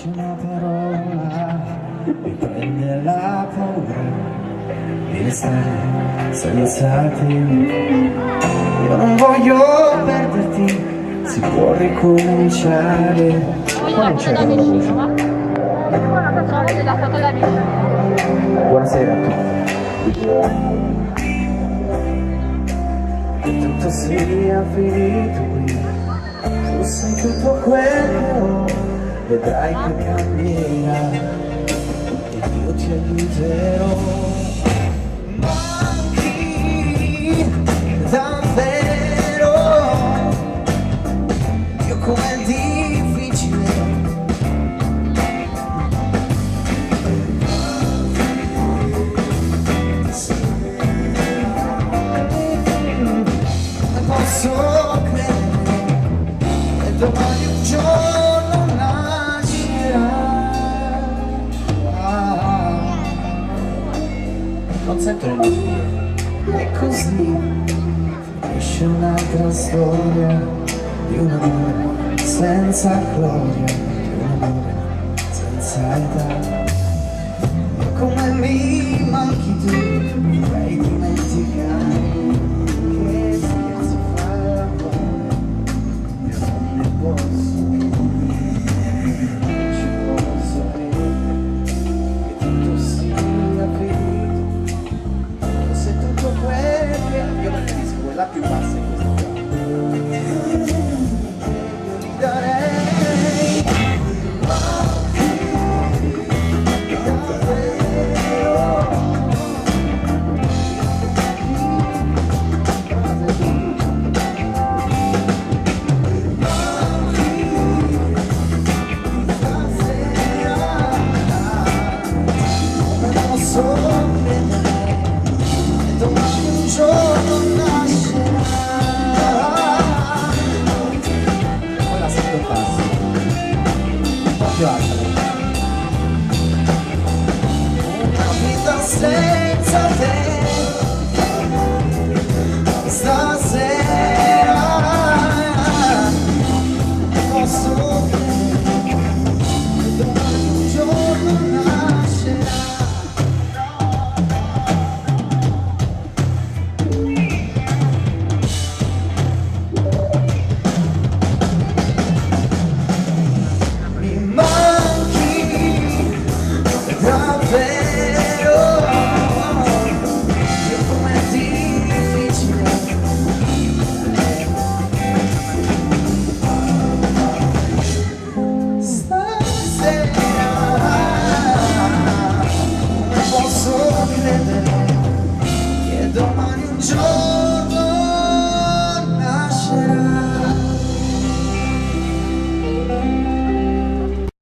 Dici una parola, mi prende la paura di restare senza te. Io non voglio perderti, si può ricominciare. Voglio la foto da vicino, va? Voglio la foto da vicino. Buonasera a tutti. Che tutto sia finito qui, tu sei tutto quello, vedrai che cambierà ed io ti aiuterò. Manchi davvero, Dio com'è difficile. Posso credere che domani un giorno nascerà. Non sento le note. E così finisce un'altra storia di un amore senza gloria, di un amore senza età. E come mi manchi tu, vorrei dimenticare. La più bassa è questa io li darei come posso credere che domani un giorno una vita senza te, stasera posso credere che domani un giorno nascerà. Posso credere